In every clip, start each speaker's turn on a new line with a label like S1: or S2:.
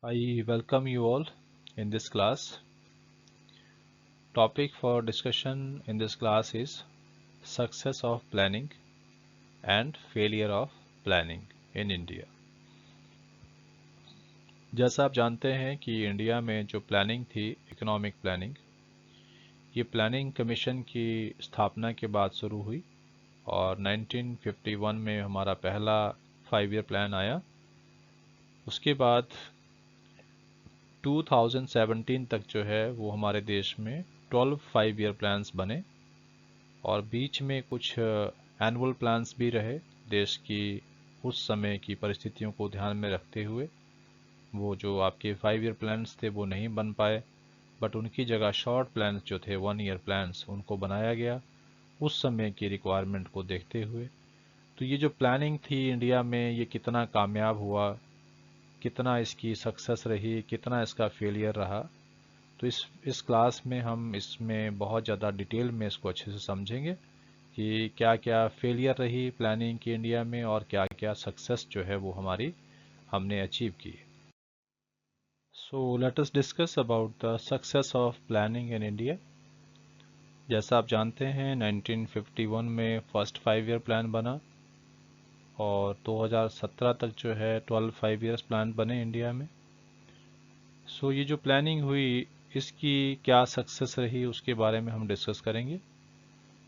S1: I welcome you all in this class. Topic for discussion in this class is success of planning and failure of planning in India. जैसा आप जानते हैं कि India में जो planning थी, economic planning, ये प्लानिंग कमीशन की स्थापना के बाद शुरू हुई और 1951 में हमारा पहला 5 ईयर प्लान आया। उसके बाद 2017 तक जो है वो हमारे देश में 12 5 ईयर प्लान्स बने और बीच में कुछ एनुअल प्लान्स भी रहे। देश की उस समय की परिस्थितियों को ध्यान में रखते हुए वो जो आपके 5 ईयर प्लान्स थे वो नहीं बन पाए, बट उनकी जगह शॉर्ट प्लान्स जो थे 1 ईयर प्लान्स उनको बनाया गया उस समय की रिक्वायरमेंट को देखते हुए। तो ये जो प्लानिंग थी इंडिया में, ये कितना कामयाब हुआ, कितना इसकी सक्सेस रही, कितना इसका फेलियर रहा, तो इस क्लास में हम इसमें बहुत ज़्यादा डिटेल में इसको अच्छे से समझेंगे कि क्या क्या फेलियर रही प्लानिंग की इंडिया में और क्या क्या सक्सेस जो है वो हमने अचीव की। So let us discuss about the success of planning in India. जैसा आप जानते हैं 1951 में फर्स्ट 5 ईयर प्लान बना और 2017 तक जो है 12 5 ईयर्स प्लान बने इंडिया में। सो ये जो प्लानिंग हुई इसकी क्या सक्सेस रही उसके बारे में हम डिस्कस करेंगे।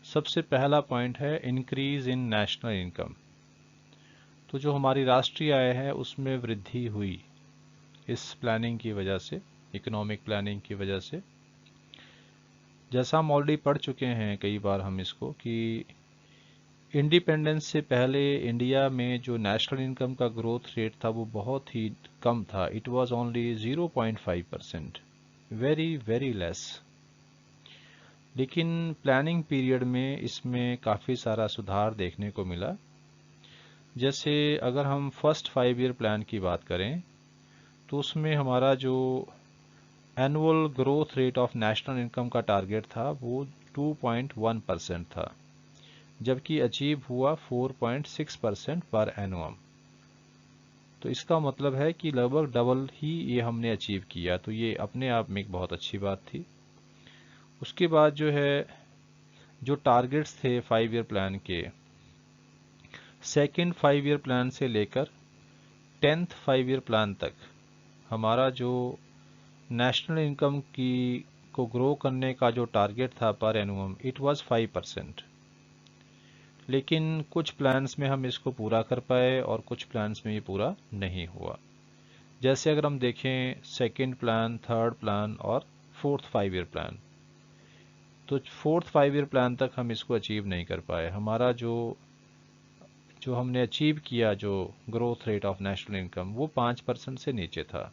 S1: सबसे पहला पॉइंट है इंक्रीज इन नेशनल इनकम। तो जो हमारी राष्ट्रीय आय है उसमें वृद्धि हुई इस प्लानिंग की वजह से, इकोनॉमिक प्लानिंग की वजह से। जैसा हम ऑलरेडी पढ़ चुके हैं कई बार हम इसको कि इंडिपेंडेंस से पहले इंडिया में जो नेशनल इनकम का ग्रोथ रेट था वो बहुत ही कम था। It was only 0.5%, very very less. लेकिन प्लानिंग पीरियड में इसमें काफ़ी सारा सुधार देखने को मिला। जैसे अगर हम फर्स्ट 5 ईयर प्लान की बात करें तो उसमें हमारा जो annual growth rate of national income का टारगेट था वो 2.1% था, जबकि अचीव हुआ 4.6% पर एनुअम। तो इसका मतलब है कि लगभग डबल ही ये हमने अचीव किया, तो ये अपने आप में एक बहुत अच्छी बात थी। उसके बाद जो है जो टारगेट्स थे 5 ईयर प्लान के, सेकेंड 5 ईयर प्लान से लेकर 10th 5 ईयर प्लान तक हमारा जो नेशनल इनकम की को ग्रो करने का जो टारगेट था पर एनुअम, इट वाज 5%। लेकिन कुछ प्लान्स में हम इसको पूरा कर पाए और कुछ प्लान्स में ये पूरा नहीं हुआ। जैसे अगर हम देखें सेकेंड प्लान, थर्ड प्लान और फोर्थ 5 ईयर प्लान, तो फोर्थ 5 ईयर प्लान तक हम इसको अचीव नहीं कर पाए। हमारा जो जो हमने अचीव किया जो growth rate of national income वो 5% से नीचे था।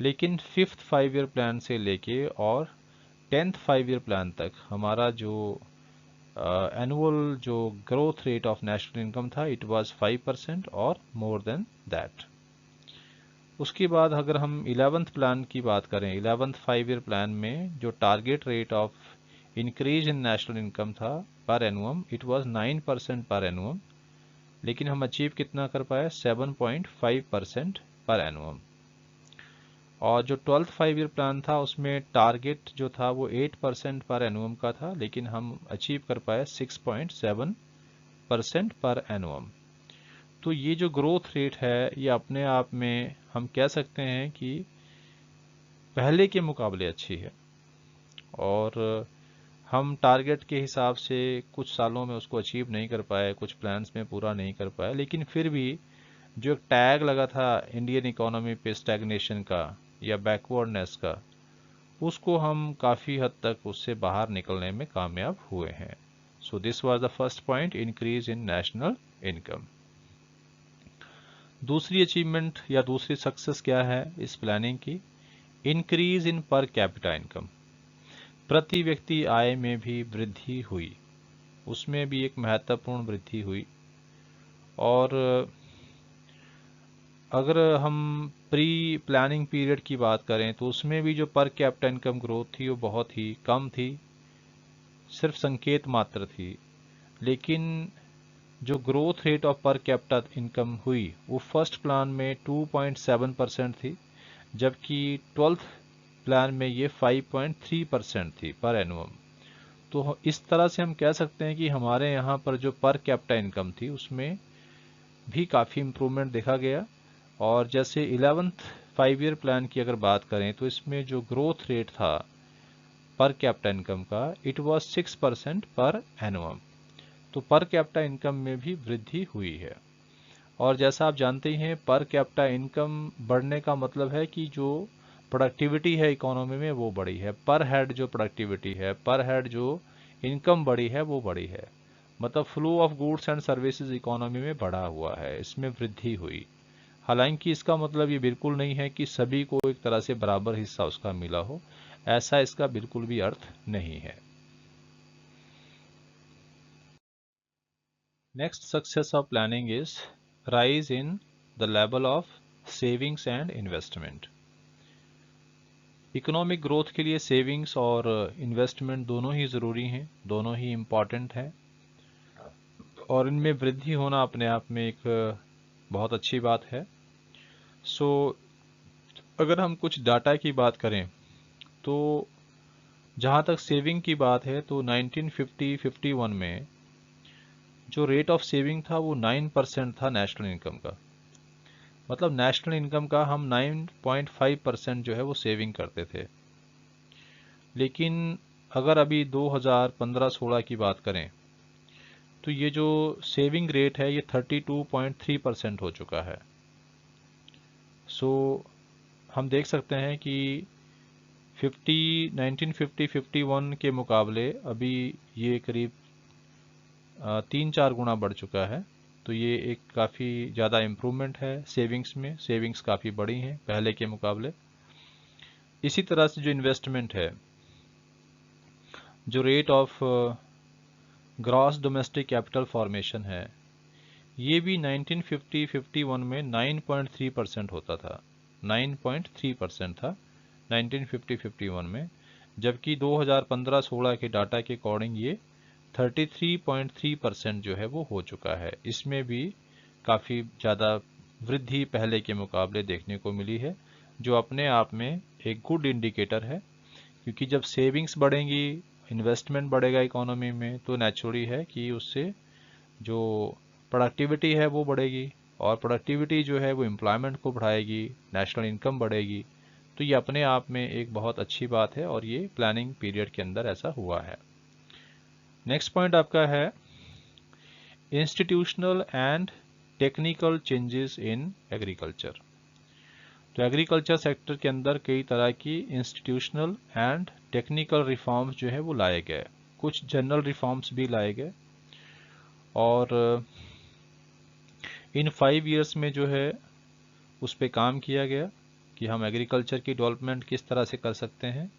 S1: लेकिन फिफ्थ 5 ईयर प्लान से लेके और 10th 5 ईयर प्लान तक हमारा जो एनुअल जो growth rate of national income था इट वाज 5% और मोर देन दैट। उसके बाद अगर हम 11th प्लान की बात करें, 11th 5 ईयर प्लान में जो target rate of increase in national income था पर एनुअम, इट वाज 9% पर एनुअम। लेकिन हम अचीव कितना कर पाए? 7.5% पर एनुअम। और जो 12th 5 ईयर प्लान था उसमें टारगेट जो था वो 8% पर एनुअम का था, लेकिन हम अचीव कर पाए 6.7% पर एनुअम। तो ये जो ग्रोथ रेट है ये अपने आप में हम कह सकते हैं कि पहले के मुकाबले अच्छी है और हम टारगेट के हिसाब से कुछ सालों में उसको अचीव नहीं कर पाए, कुछ प्लान्स में पूरा नहीं कर पाए। लेकिन फिर भी जो एक टैग लगा था इंडियन इकोनॉमी पे स्टैग्नेशन का या बैकवर्डनेस का, उसको हम काफ़ी हद तक उससे बाहर निकलने में कामयाब हुए हैं। So this was the first point, increase in national income. दूसरी अचीवमेंट या दूसरी सक्सेस क्या है इस प्लानिंग की? Increase in per capita income. प्रति व्यक्ति आय में भी वृद्धि हुई, उसमें भी एक महत्वपूर्ण वृद्धि हुई। और अगर हम प्री प्लानिंग पीरियड की बात करें तो उसमें भी जो पर कैपिटा इनकम ग्रोथ थी वो बहुत ही कम थी, सिर्फ संकेत मात्र थी। लेकिन जो growth rate of per capita income हुई वो फर्स्ट प्लान में 2.7% थी, जबकि 12th प्लान में ये 5.3% थी पर एनुअम। तो इस तरह से हम कह सकते हैं कि हमारे यहाँ पर जो पर कैपिटा इनकम थी उसमें भी काफ़ी इम्प्रूवमेंट देखा गया। और जैसे 11th 5 ईयर प्लान की अगर बात करें तो इसमें जो ग्रोथ रेट था पर कैपिटा इनकम का, इट वाज 6% पर एनुअम। तो पर कैपिटा इनकम में भी वृद्धि हुई है। और जैसा आप जानते ही हैं, पर कैपिटा इनकम बढ़ने का मतलब है कि जो प्रोडक्टिविटी है इकोनॉमी में वो बढ़ी है। पर हेड जो प्रोडक्टिविटी है, पर हेड जो इनकम बढ़ी है वो बढ़ी है। मतलब flow of goods and services economy में बढ़ा हुआ है, इसमें वृद्धि हुई। हालांकि इसका मतलब ये बिल्कुल नहीं है कि सभी को एक तरह से बराबर हिस्सा उसका मिला हो, ऐसा इसका बिल्कुल भी अर्थ नहीं है। Next success of planning is rise in the level of savings and investment. Economic growth के लिए सेविंग्स और इन्वेस्टमेंट दोनों ही ज़रूरी हैं, दोनों ही इम्पॉर्टेंट हैं, और इनमें वृद्धि होना अपने आप में एक बहुत अच्छी बात है। सो अगर हम कुछ डाटा की बात करें तो जहाँ तक सेविंग की बात है तो 1950-51 में जो रेट ऑफ सेविंग था वो 9% था नेशनल इनकम का। मतलब नेशनल इनकम का हम 9.5% जो है वो सेविंग करते थे। लेकिन अगर अभी 2015-16 की बात करें तो ये जो सेविंग रेट है ये 32.3% हो चुका है। सो हम देख सकते हैं कि 1950-51 के मुकाबले अभी ये करीब 3-4 गुना बढ़ चुका है। तो ये एक काफ़ी ज़्यादा इम्प्रूवमेंट है सेविंग्स में, सेविंग्स काफ़ी बड़ी हैं पहले के मुकाबले। इसी तरह से जो इन्वेस्टमेंट है, जो rate of gross domestic capital formation है, ये भी 1950-51 में 9.3% होता था, 9.3% था 1950-51 में। जबकि 2015-16 के डाटा के अकॉर्डिंग ये 33.3% जो है वो हो चुका है। इसमें भी काफ़ी ज़्यादा वृद्धि पहले के मुकाबले देखने को मिली है, जो अपने आप में एक गुड इंडिकेटर है। क्योंकि जब सेविंग्स बढ़ेंगी, इन्वेस्टमेंट बढ़ेगा इकोनॉमी में, तो नेचुरली है कि उससे जो प्रोडक्टिविटी है वो बढ़ेगी, और प्रोडक्टिविटी जो है वो एम्प्लॉयमेंट को बढ़ाएगी, नेशनल इनकम बढ़ेगी। तो ये अपने आप में एक बहुत अच्छी बात है, और ये प्लानिंग पीरियड के अंदर ऐसा हुआ है। नेक्स्ट पॉइंट आपका है institutional and technical changes in agriculture. तो एग्रीकल्चर सेक्टर के अंदर कई तरह की इंस्टीट्यूशनल एंड टेक्निकल रिफॉर्म्स जो है वो लाए गए, कुछ जनरल रिफॉर्म्स भी लाए गए। और इन 5 इयर्स में जो है उस पर काम किया गया कि हम एग्रीकल्चर की डेवलपमेंट किस तरह से कर सकते हैं।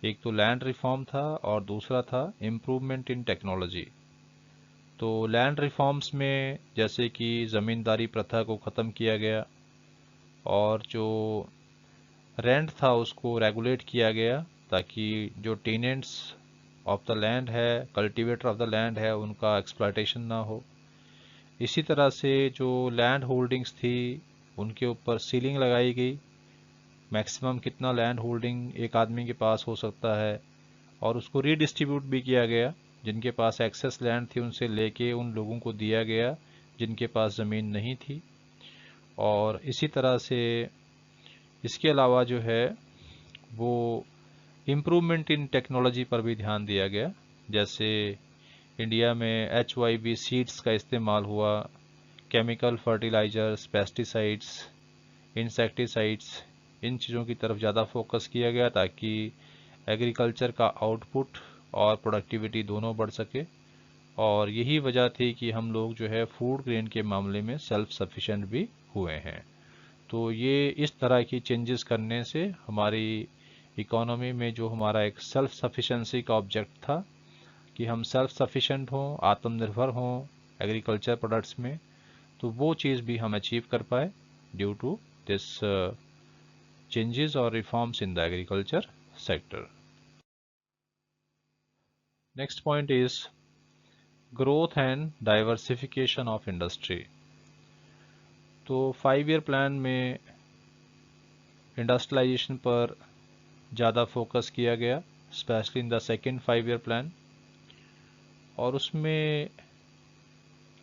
S1: एक तो लैंड रिफॉर्म था और दूसरा था इम्प्रूवमेंट इन टेक्नोलॉजी। तो लैंड रिफॉर्म्स में जैसे कि ज़मींदारी प्रथा को ख़त्म किया गया, और जो रेंट था उसको रेगुलेट किया गया, ताकि जो टेनेंट्स ऑफ द लैंड है, कल्टीवेटर ऑफ द लैंड है, उनका एक्सप्लॉयटेशन ना हो। इसी तरह से जो लैंड होल्डिंग्स थी उनके ऊपर सीलिंग लगाई गई, मैक्सिमम कितना लैंड होल्डिंग एक आदमी के पास हो सकता है, और उसको रीडिस्ट्रीब्यूट भी किया गया। जिनके पास एक्सेस लैंड थी उनसे लेके उन लोगों को दिया गया जिनके पास ज़मीन नहीं थी। और इसी तरह से इसके अलावा जो है वो इम्प्रूवमेंट इन टेक्नोलॉजी पर भी ध्यान दिया गया। जैसे इंडिया में HYV सीड्स का इस्तेमाल हुआ, केमिकल फर्टिलाइजर्स, पेस्टिसाइड्स, इंसेक्टिसाइड्स, इन चीज़ों की तरफ ज़्यादा फोकस किया गया ताकि एग्रीकल्चर का आउटपुट और प्रोडक्टिविटी दोनों बढ़ सके। और यही वजह थी कि हम लोग जो है फूड ग्रेन के मामले में सेल्फ सफिशिएंट भी हुए हैं। तो ये इस तरह की चेंजेस करने से हमारी इकोनॉमी में जो हमारा एक सेल्फ सफिशेंसी का ऑब्जेक्ट था कि हम सेल्फ सफिशिएंट हों, आत्मनिर्भर हों एग्रीकल्चर प्रोडक्ट्स में, तो वो चीज़ भी हम अचीव कर पाए due to this changes or reforms in the agriculture sector. Next point is growth and diversification of industry. तो 5 ईयर प्लान में इंडस्ट्रियलाइजेशन पर ज़्यादा फोकस किया गया, specially in the second 5 year plan. और उसमें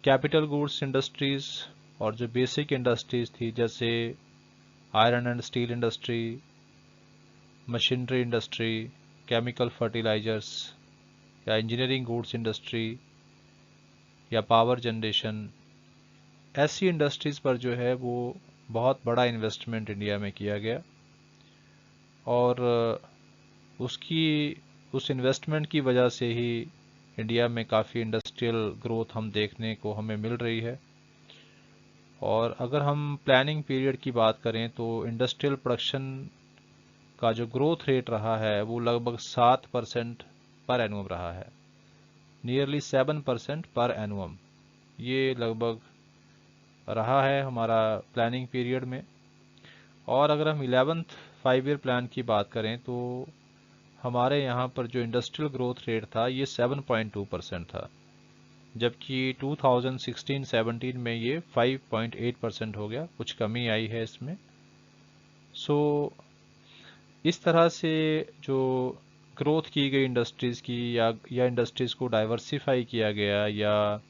S1: कैपिटल गुड्स इंडस्ट्रीज़ और जो बेसिक इंडस्ट्रीज़ थी, जैसे iron and steel industry, machinery industry, chemical fertilisers या इंजीनियरिंग गुड्स इंडस्ट्री या पावर जनरेशन, ऐसी इंडस्ट्रीज़ पर जो है वो बहुत बड़ा इन्वेस्टमेंट इंडिया में किया गया। और उसकी उस इन्वेस्टमेंट की वजह से ही इंडिया में काफ़ी इंडस्ट्रियल ग्रोथ हम देखने को हमें मिल रही है। और अगर हम प्लानिंग पीरियड की बात करें तो इंडस्ट्रियल प्रोडक्शन का जो ग्रोथ रेट रहा है वो लगभग 7% पर एनुअम रहा है, नियरली 7% पर एनुअम ये लगभग रहा है हमारा प्लानिंग पीरियड में। और अगर हम 11th 5 ईयर प्लान की बात करें तो हमारे यहाँ पर जो इंडस्ट्रियल ग्रोथ रेट था ये 7.2% था, जबकि 2016-17 में ये 5.8% हो गया, कुछ कमी आई है इसमें। सो इस तरह से जो ग्रोथ की गई इंडस्ट्रीज़ की या इंडस्ट्रीज़ को डाइवर्सिफाई किया गया या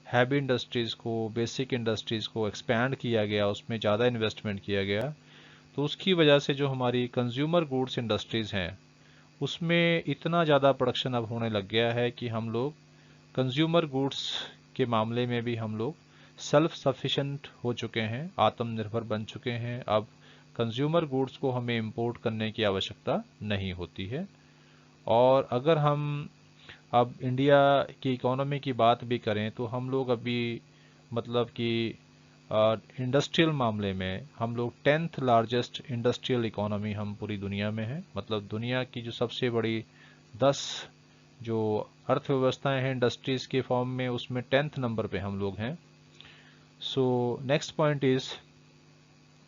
S1: हैवी इंडस्ट्रीज़ को, बेसिक इंडस्ट्रीज़ को एक्सपैंड किया गया, उसमें ज़्यादा इन्वेस्टमेंट किया गया, तो उसकी वजह से जो हमारी कंज्यूमर गुड्स इंडस्ट्रीज़ हैं उसमें इतना ज़्यादा प्रोडक्शन अब होने लग गया है कि हम लोग कंज्यूमर गुड्स के मामले में भी हम लोग सेल्फ सफिशिएंट हो चुके हैं, आत्मनिर्भर बन चुके हैं। अब कंज्यूमर गुड्स को हमें इंपोर्ट करने की आवश्यकता नहीं होती है। और अगर हम अब इंडिया की इकोनॉमी की बात भी करें तो हम लोग अभी मतलब कि इंडस्ट्रियल मामले में हम लोग 10th लार्जेस्ट इंडस्ट्रियल इकोनॉमी हम पूरी दुनिया में हैं। मतलब दुनिया की जो सबसे बड़ी 10 जो अर्थव्यवस्थाएं हैं इंडस्ट्रीज के फॉर्म में, उसमें 10th नंबर पे हम लोग हैं। So next point is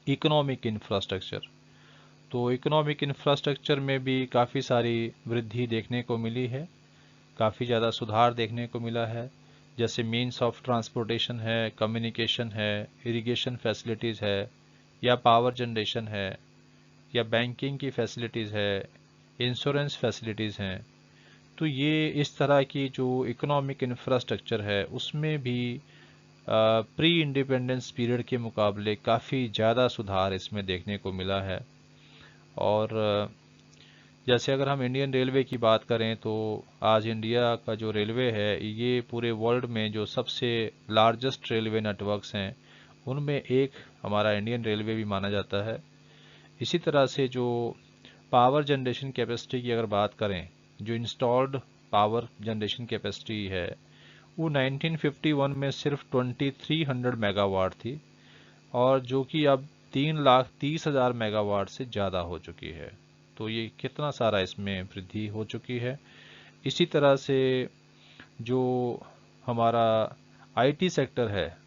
S1: economic infrastructure. तो इकोनॉमिक इंफ्रास्ट्रक्चर में भी काफ़ी सारी वृद्धि देखने को मिली है, काफ़ी ज़्यादा सुधार देखने को मिला है। जैसे मीन्स ऑफ ट्रांसपोर्टेशन है, कम्युनिकेशन है, इरिगेशन फैसिलिटीज़ है, या पावर जनरेशन है, या बैंकिंग की फैसिलिटीज़ है, इंश्योरेंस फैसिलिटीज़ हैं। तो ये इस तरह की जो इकोनॉमिक इंफ्रास्ट्रक्चर है उसमें भी प्री इंडिपेंडेंस पीरियड के मुकाबले काफ़ी ज़्यादा सुधार इसमें देखने को मिला है। और जैसे अगर हम इंडियन रेलवे की बात करें तो आज इंडिया का जो रेलवे है ये पूरे वर्ल्ड में जो सबसे लार्जेस्ट रेलवे नेटवर्क्स हैं उनमें एक हमारा इंडियन रेलवे भी माना जाता है। इसी तरह से जो पावर जनरेशन कैपेसिटी की अगर बात करें, जो इंस्टॉल्ड पावर जनरेशन कैपेसिटी है वो 1951 में सिर्फ 2300 मेगावाट थी, और जो कि अब 3,30,000 मेगावाट से ज़्यादा हो चुकी है। तो ये कितना सारा इसमें वृद्धि हो चुकी है। इसी तरह से जो हमारा आईटी सेक्टर है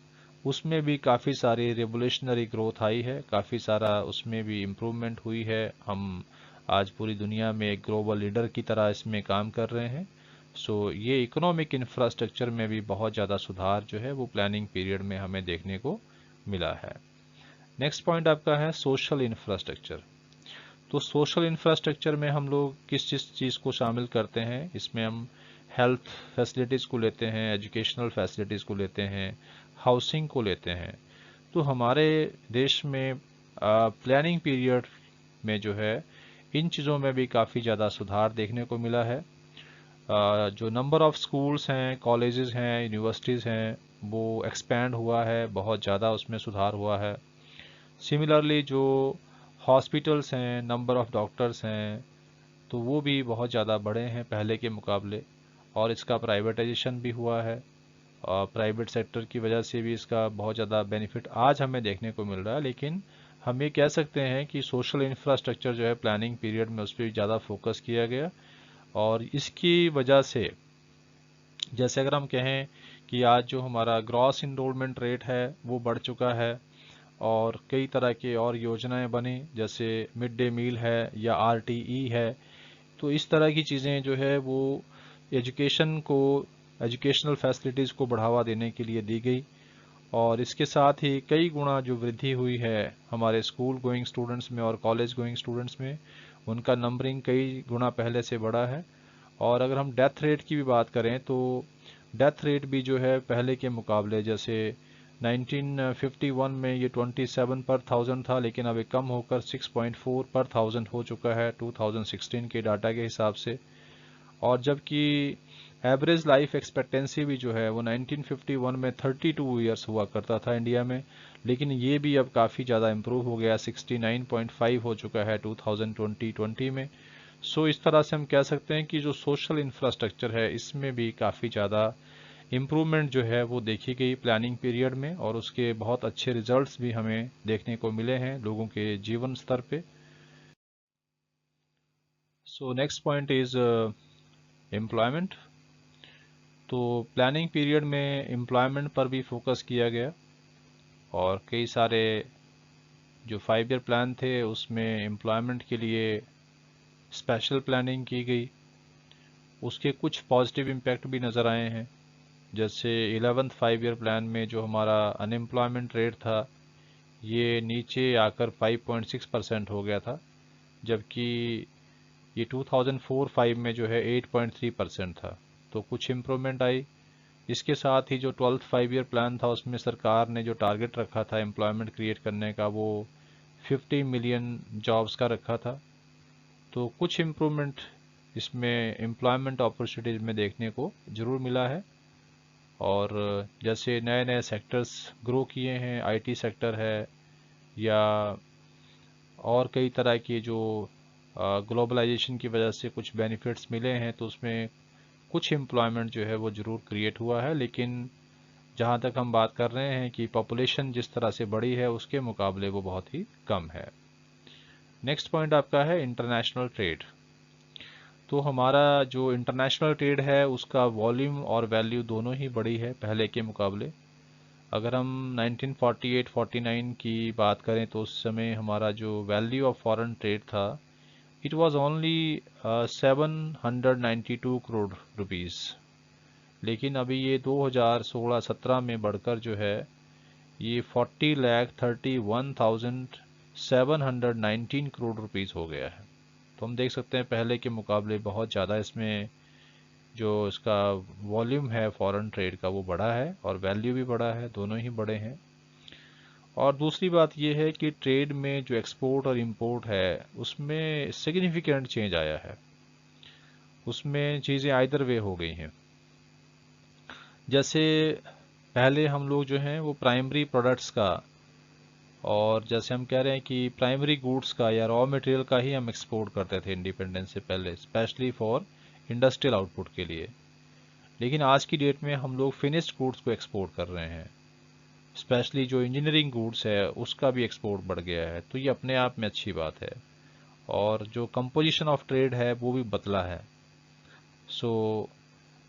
S1: उसमें भी काफ़ी सारी रेवोल्यूशनरी ग्रोथ आई है, काफ़ी सारा उसमें भी इम्प्रूवमेंट हुई है। हम आज पूरी दुनिया में एक ग्लोबल लीडर की तरह इसमें काम कर रहे हैं। सो ये इकोनॉमिक इंफ्रास्ट्रक्चर में भी बहुत ज़्यादा सुधार जो है वो प्लानिंग पीरियड में हमें देखने को मिला है। नेक्स्ट पॉइंट आपका है सोशल इंफ्रास्ट्रक्चर। तो सोशल इंफ्रास्ट्रक्चर में हम लोग किस चीज़ को शामिल करते हैं, इसमें हम हेल्थ फैसिलिटीज़ को लेते हैं, एजुकेशनल फैसिलिटीज़ को लेते हैं, हाउसिंग को लेते हैं। तो हमारे देश में प्लानिंग पीरियड में जो है इन चीज़ों में भी काफ़ी ज़्यादा सुधार देखने को मिला है। जो नंबर ऑफ़ स्कूल्स हैं, कॉलेजेस हैं, यूनिवर्सिटीज़ हैं वो एक्सपैंड हुआ है, बहुत ज़्यादा उसमें सुधार हुआ है। सिमिलरली जो हॉस्पिटल्स हैं, नंबर ऑफ़ डॉक्टर्स हैं, तो वो भी बहुत ज़्यादा बढ़े हैं पहले के मुकाबले। और इसका प्राइवेटाइजेशन भी हुआ है, और प्राइवेट सेक्टर की वजह से भी इसका बहुत ज़्यादा बेनिफिट आज हमें देखने को मिल रहा है। लेकिन हम ये कह सकते हैं कि सोशल इंफ्रास्ट्रक्चर जो है प्लानिंग पीरियड में उस पर ज़्यादा फोकस किया गया, और इसकी वजह से जैसे अगर हम कहें कि आज जो हमारा ग्रॉस इनरोलमेंट रेट है वो बढ़ चुका है, और कई तरह के और योजनाएं बनी, जैसे मिड डे मील है या आरटीई है। तो इस तरह की चीज़ें जो है वो एजुकेशनल फैसिलिटीज़ को बढ़ावा देने के लिए दी गई। और इसके साथ ही कई गुना जो वृद्धि हुई है हमारे स्कूल गोइंग स्टूडेंट्स में और कॉलेज गोइंग स्टूडेंट्स में, उनका नंबरिंग कई गुना पहले से बढ़ा है। और अगर हम डेथ रेट की भी बात करें तो डेथ रेट भी जो है पहले के मुकाबले, जैसे 1951 में ये 27 पर थाउजेंड था, लेकिन अब ये कम होकर 6.4 पर थाउजेंड हो चुका है 2016 के डाटा के हिसाब से। और जबकि एवरेज लाइफ एक्सपेक्टेंसी भी जो है वो 1951 में 32 ईयर्स हुआ करता था इंडिया में, लेकिन ये भी अब काफ़ी ज़्यादा इम्प्रूव हो गया, 69.5 हो चुका है 2020 में। सो इस तरह से हम कह सकते हैं कि जो सोशल इंफ्रास्ट्रक्चर है इसमें भी काफ़ी ज़्यादा इम्प्रूवमेंट जो है वो देखी गई प्लानिंग पीरियड में, और उसके बहुत अच्छे रिजल्ट्स भी हमें देखने को मिले हैं लोगों के जीवन स्तर पे। So next point is employment. तो प्लानिंग पीरियड में एम्प्लॉयमेंट पर भी फोकस किया गया, और कई सारे जो 5 ईयर प्लान थे उसमें एम्प्लॉयमेंट के लिए स्पेशल प्लानिंग की गई। उसके कुछ पॉजिटिव इम्पैक्ट भी नज़र आए हैं, जैसे 11th 5 ईयर प्लान में जो हमारा अनएम्प्लॉयमेंट रेट था ये नीचे आकर 5.6% हो गया था, जबकि ये 2004-5 में जो है 8.3% था। तो कुछ इम्प्रूवमेंट आई। इसके साथ ही जो 12th 5 ईयर प्लान था उसमें सरकार ने जो टारगेट रखा था एम्प्लॉयमेंट क्रिएट करने का वो 50 मिलियन जॉब्स का रखा था। तो कुछ इम्प्रूवमेंट इसमें एम्प्लॉयमेंट अपॉर्चुनिटीज़ में देखने को ज़रूर मिला है। और जैसे नए नए सेक्टर्स ग्रो किए हैं, आईटी सेक्टर है या और कई तरह के जो ग्लोबलाइजेशन की वजह से कुछ बेनिफिट्स मिले हैं, तो उसमें कुछ एम्प्लॉयमेंट जो है वो ज़रूर क्रिएट हुआ है। लेकिन जहाँ तक हम बात कर रहे हैं कि पॉपुलेशन जिस तरह से बढ़ी है उसके मुकाबले वो बहुत ही कम है। नेक्स्ट पॉइंट आपका है इंटरनेशनल ट्रेड। तो हमारा जो इंटरनेशनल ट्रेड है उसका वॉल्यूम और वैल्यू दोनों ही बढ़ी है पहले के मुकाबले। अगर हम 1948-49 की बात करें तो उस समय हमारा जो वैल्यू ऑफ फॉरेन ट्रेड था it was only 792 crore rupees. लेकिन अभी ये 2016-17 में बढ़कर जो है ये 40,31,719 करोड़ रुपीस हो गया है। तो हम देख सकते हैं पहले के मुकाबले बहुत ज़्यादा इसमें जो इसका वॉल्यूम है फॉरेन ट्रेड का वो बढ़ा है, और वैल्यू भी बढ़ा है, दोनों ही बड़े हैं। और दूसरी बात यह है कि ट्रेड में जो एक्सपोर्ट और इंपोर्ट है उसमें सिग्निफिकेंट चेंज आया है, उसमें चीज़ें आइदर वे हो गई हैं। जैसे पहले हम लोग जो हैं वो प्राइमरी प्रोडक्ट्स का, और जैसे हम कह रहे हैं कि प्राइमरी गुड्स का या रॉ मटेरियल का ही हम एक्सपोर्ट करते थे इंडिपेंडेंस से पहले, स्पेशली फॉर इंडस्ट्रियल आउटपुट के लिए। लेकिन आज की डेट में हम लोग फिनिश्ड गुड्स को एक्सपोर्ट कर रहे हैं, स्पेशली जो इंजीनियरिंग गुड्स है उसका भी एक्सपोर्ट बढ़ गया है। तो ये अपने आप में अच्छी बात है, और जो कंपोजिशन ऑफ ट्रेड है वो भी बदला है। सो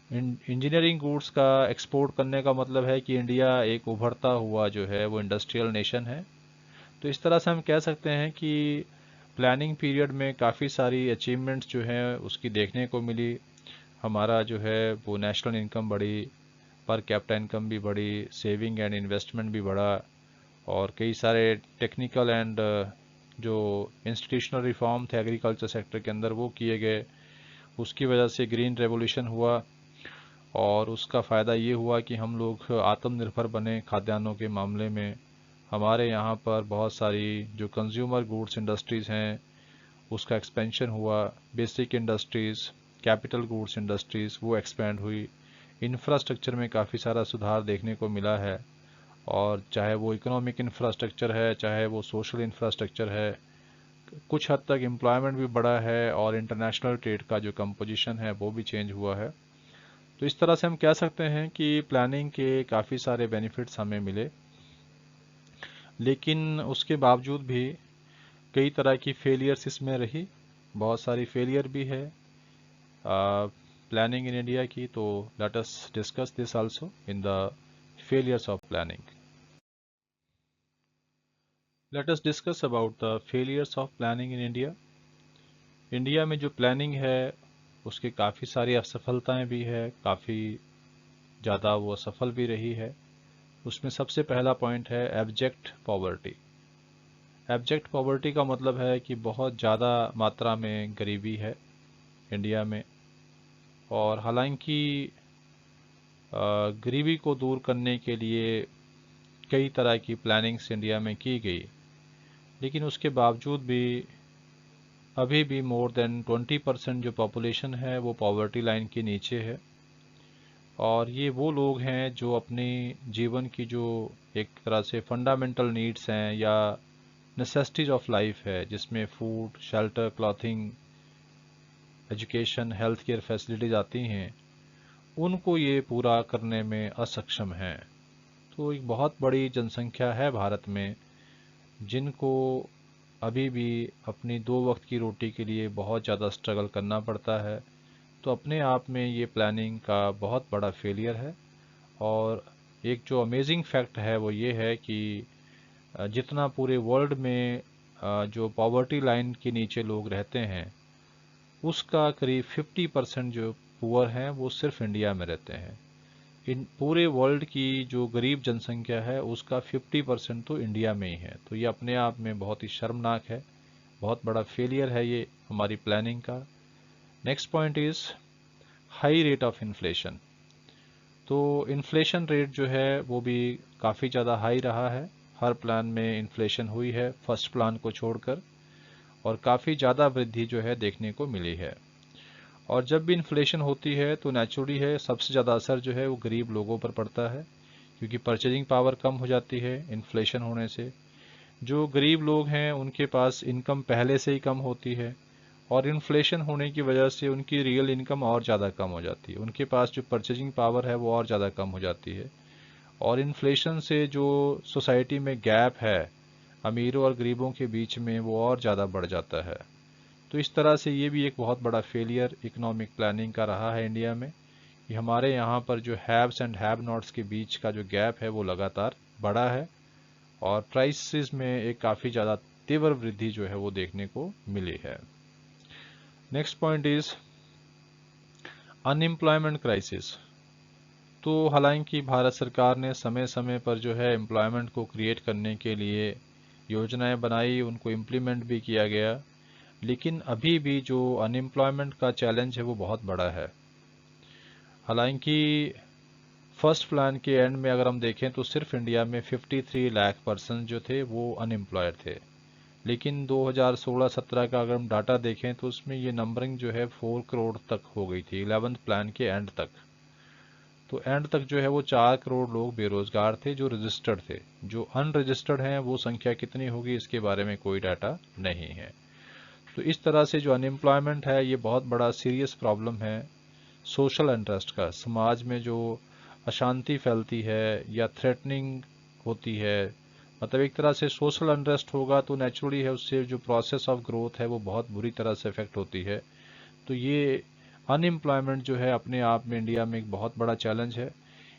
S1: इंजीनियरिंग गुड्स का एक्सपोर्ट करने का मतलब है कि इंडिया एक उभरता हुआ जो है वो इंडस्ट्रियल नेशन है। तो इस तरह से हम कह सकते हैं कि प्लानिंग पीरियड में काफ़ी सारी अचीवमेंट्स जो हैं उसकी देखने को मिली। हमारा जो है वो नेशनल इनकम बढ़ी, पर कैपिटा इनकम भी बढ़ी, सेविंग एंड इन्वेस्टमेंट भी बढ़ा, और कई सारे टेक्निकल एंड जो इंस्टीट्यूशनल रिफॉर्म थे एग्रीकल्चर सेक्टर के अंदर वो किए गए। उसकी वजह से ग्रीन रेवोल्यूशन हुआ, और उसका फ़ायदा ये हुआ कि हम लोग आत्मनिर्भर बने खाद्यान्नों के मामले में। हमारे यहाँ पर बहुत सारी जो कंज्यूमर गुड्स इंडस्ट्रीज़ हैं उसका एक्सपेंशन हुआ, basic industries, capital goods industries वो एक्सपेंड हुई। इंफ्रास्ट्रक्चर में काफ़ी सारा सुधार देखने को मिला है, और चाहे वो इकोनॉमिक इंफ्रास्ट्रक्चर है चाहे वो सोशल इंफ्रास्ट्रक्चर है, कुछ हद तक एम्प्लॉयमेंट भी बढ़ा है, और इंटरनेशनल ट्रेड का जो कंपोजिशन है वो भी चेंज हुआ है। तो इस तरह से हम कह सकते हैं कि प्लानिंग के काफ़ी सारे बेनिफिट्स हमें मिले, लेकिन उसके बावजूद भी कई तरह की फेलियर्स इसमें रही, बहुत सारी फेलियर भी है प्लानिंग इन इंडिया की। तो let us discuss this also in the failures of planning. Let us discuss about the failures of planning in India. India में जो प्लानिंग है उसके काफ़ी सारी असफलताएं भी है, काफ़ी ज़्यादा वो असफल भी रही है। उसमें सबसे पहला पॉइंट है एब्जेक्ट पॉवर्टी। एब्जेक्ट पॉवर्टी का मतलब है कि बहुत ज़्यादा मात्रा में गरीबी है इंडिया में। और हालांकि गरीबी को दूर करने के लिए कई तरह की प्लानिंग्स इंडिया में की गई, लेकिन उसके बावजूद भी अभी भी मोर देन 20% जो पॉपुलेशन है वो पॉवर्टी लाइन के नीचे है। और ये वो लोग हैं जो अपनी जीवन की जो एक तरह से फंडामेंटल नीड्स हैं या नेसेसिटीज ऑफ लाइफ है, जिसमें food, shelter, clothing, education, health care facilities आती हैं, उनको ये पूरा करने में असक्षम हैं। तो एक बहुत बड़ी जनसंख्या है भारत में जिनको अभी भी अपनी 2 वक्त की रोटी के लिए बहुत ज़्यादा स्ट्रगल करना पड़ता है। तो अपने आप में ये प्लानिंग का बहुत बड़ा फेलियर है। और एक जो अमेजिंग फैक्ट है वो ये है कि जितना पूरे वर्ल्ड में जो पॉवर्टी लाइन के नीचे लोग रहते हैं उसका करीब 50% जो पुअर हैं वो सिर्फ इंडिया में रहते हैं। इन पूरे वर्ल्ड की जो गरीब जनसंख्या है उसका 50% तो इंडिया में ही है। तो ये अपने आप में बहुत ही शर्मनाक है, बहुत बड़ा फेलियर है ये हमारी प्लानिंग का। Next point is high rate of inflation. तो इन्फ्लेशन रेट जो है वो भी काफ़ी ज़्यादा हाई रहा है। हर प्लान में इन्फ्लेशन हुई है फर्स्ट प्लान को छोड़कर, और काफ़ी ज़्यादा वृद्धि जो है देखने को मिली है। और जब भी इन्फ्लेशन होती है तो नेचुरली है सबसे ज़्यादा असर जो है वो गरीब लोगों पर पड़ता है, क्योंकि परचेजिंग पावर कम हो जाती है इन्फ्लेशन होने से। जो गरीब लोग हैं उनके पास इनकम पहले से ही कम होती है, और इन्फ्लेशन होने की वजह से उनकी रियल इनकम और ज़्यादा कम हो जाती है, उनके पास जो परचेजिंग पावर है वो और ज़्यादा कम हो जाती है। और इन्फ्लेशन से जो सोसाइटी में गैप है अमीरों और गरीबों के बीच में वो और ज़्यादा बढ़ जाता है। तो इस तरह से ये भी एक बहुत बड़ा फेलियर इकोनॉमिक प्लानिंग का रहा है इंडिया में, कि हमारे यहाँ पर जो हैव्स एंड हैव नॉट्स के बीच का जो गैप है वो लगातार बढ़ा है, और प्राइसेस में एक काफ़ी ज़्यादा तीव्र वृद्धि जो है वो देखने को मिली है। Next point is unemployment crisis. तो हालांकि भारत सरकार ने समय समय पर जो है एम्प्लॉयमेंट को क्रिएट करने के लिए योजनाएं बनाई, उनको इम्प्लीमेंट भी किया गया, लेकिन अभी भी जो अनएम्प्लॉयमेंट का चैलेंज है वो बहुत बड़ा है। हालांकि फर्स्ट प्लान के एंड में अगर हम देखें तो सिर्फ इंडिया में 53 लाख पर्सन जो थे वो अनएम्प्लॉयड थे, लेकिन 2016-17 का अगर हम डाटा देखें तो उसमें ये नंबरिंग जो है 4 करोड़ तक हो गई थी 11th प्लान के एंड तक। तो एंड तक जो है वो 4 करोड़ लोग बेरोजगार थे जो रजिस्टर्ड थे। जो अनरजिस्टर्ड हैं वो संख्या कितनी होगी इसके बारे में कोई डाटा नहीं है। तो इस तरह से जो अनएम्प्लॉयमेंट है ये बहुत बड़ा सीरियस प्रॉब्लम है सोशल इंटरेस्ट का। समाज में जो अशांति फैलती है या थ्रेटनिंग होती है, मतलब एक तरह से सोशल अनरेस्ट होगा तो नेचुरली है उससे जो प्रोसेस ऑफ ग्रोथ है वो बहुत बुरी तरह से इफेक्ट होती है। तो ये अनएम्प्लॉयमेंट जो है अपने आप में इंडिया में एक बहुत बड़ा चैलेंज है।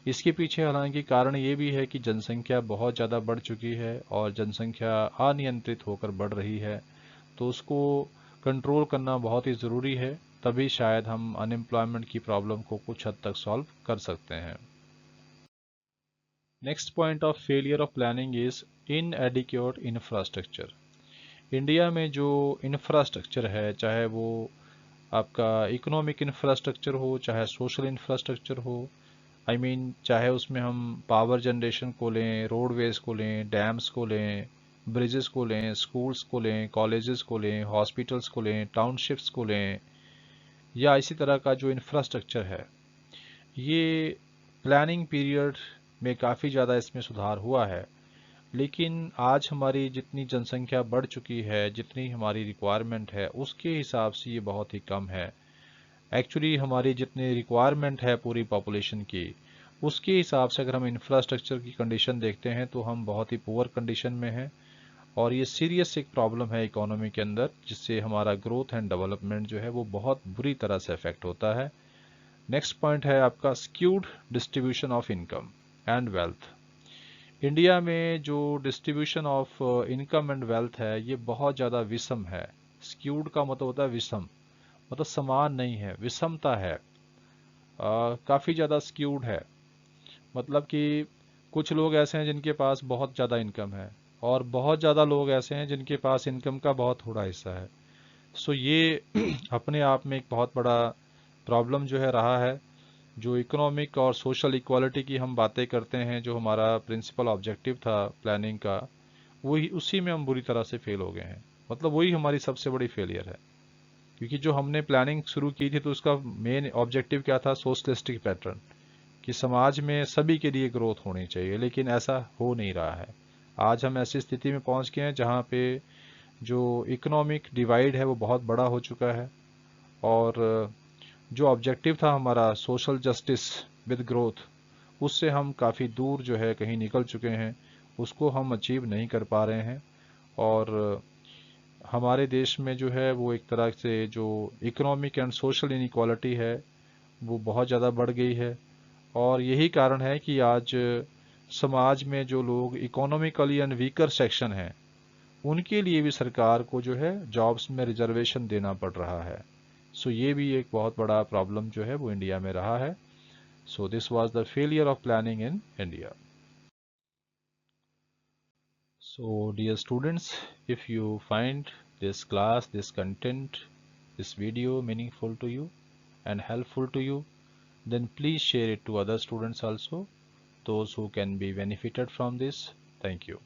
S1: इसके पीछे हालांकि कारण ये भी है कि जनसंख्या बहुत ज़्यादा बढ़ चुकी है और जनसंख्या अनियंत्रित होकर बढ़ रही है, तो उसको कंट्रोल करना बहुत ही ज़रूरी है, तभी शायद हम अनएम्प्लॉयमेंट की प्रॉब्लम को कुछ हद तक सॉल्व कर सकते हैं। Next point of failure of planning is इनएडिक्वेट infrastructure. India में जो इंफ्रास्ट्रक्चर है, चाहे वो आपका इकोनॉमिक इंफ्रास्ट्रक्चर हो चाहे सोशल इंफ्रास्ट्रक्चर हो, चाहे उसमें हम पावर जनरेशन को लें, रोडवेज को लें, डैम्स को लें, ब्रिजेस को लें, स्कूल्स को लें, कॉलेजेस को लें, हॉस्पिटल्स को लें, टाउनशिप्स को लें, या इसी तरह का जो इंफ्रास्ट्रक्चर है, ये प्लानिंग पीरियड में काफ़ी ज़्यादा इसमें सुधार हुआ है। लेकिन आज हमारी जितनी जनसंख्या बढ़ चुकी है, जितनी हमारी रिक्वायरमेंट है उसके हिसाब से ये बहुत ही कम है। एक्चुअली हमारी जितनी रिक्वायरमेंट है पूरी पॉपुलेशन की, उसके हिसाब से अगर हम इंफ्रास्ट्रक्चर की कंडीशन देखते हैं तो हम बहुत ही पुअर कंडीशन में हैं, और ये सीरियस एक प्रॉब्लम है इकोनॉमी के अंदर, जिससे हमारा ग्रोथ एंड डेवलपमेंट जो है वो बहुत बुरी तरह से अफेक्ट होता है। नेक्स्ट पॉइंट है आपका skewed distribution of income and wealth. India में जो distribution of income and wealth है ये बहुत ज़्यादा विषम है। स्क्यूड का मतलब होता है विषम, मतलब समान नहीं है, विषमता है, काफ़ी ज़्यादा स्क्यूड है। मतलब कि कुछ लोग ऐसे हैं जिनके पास बहुत ज़्यादा इनकम है, और बहुत ज़्यादा लोग ऐसे हैं जिनके पास इनकम का बहुत थोड़ा हिस्सा है। सो ये अपने आप में एक बहुत बड़ा प्रॉब्लम जो है रहा है। जो इकोनॉमिक और सोशल इक्वालिटी की हम बातें करते हैं, जो हमारा प्रिंसिपल ऑब्जेक्टिव था प्लानिंग का, वही उसी में हम बुरी तरह से फेल हो गए हैं। मतलब वही हमारी सबसे बड़ी फेलियर है, क्योंकि जो हमने प्लानिंग शुरू की थी तो उसका मेन ऑब्जेक्टिव क्या था? सोशलिस्टिक पैटर्न, कि समाज में सभी के लिए ग्रोथ होनी चाहिए, लेकिन ऐसा हो नहीं रहा है। आज हम ऐसी स्थिति में पहुंच गए हैं जहां पे जो इकोनॉमिक डिवाइड है वो बहुत बड़ा हो चुका है, और जो ऑब्जेक्टिव था हमारा सोशल जस्टिस विद ग्रोथ, उससे हम काफ़ी दूर जो है कहीं निकल चुके हैं, उसको हम अचीव नहीं कर पा रहे हैं। और हमारे देश में जो है वो एक तरह से जो इकोनॉमिक एंड सोशल इनइक्वालिटी है वो बहुत ज़्यादा बढ़ गई है। और यही कारण है कि आज समाज में जो लोग इकोनॉमिकली एंड वीकर सेक्शन हैं, उनके लिए भी सरकार को जो है जॉब्स में रिजर्वेशन देना पड़ रहा है। सो ये भी एक बहुत बड़ा प्रॉब्लम जो है वो इंडिया में रहा है। So this was the failure of planning in India. So dear students, if you find this class, this content, this video meaningful to you and helpful to you, then please share it to other students also, those who can be benefited from this. Thank you.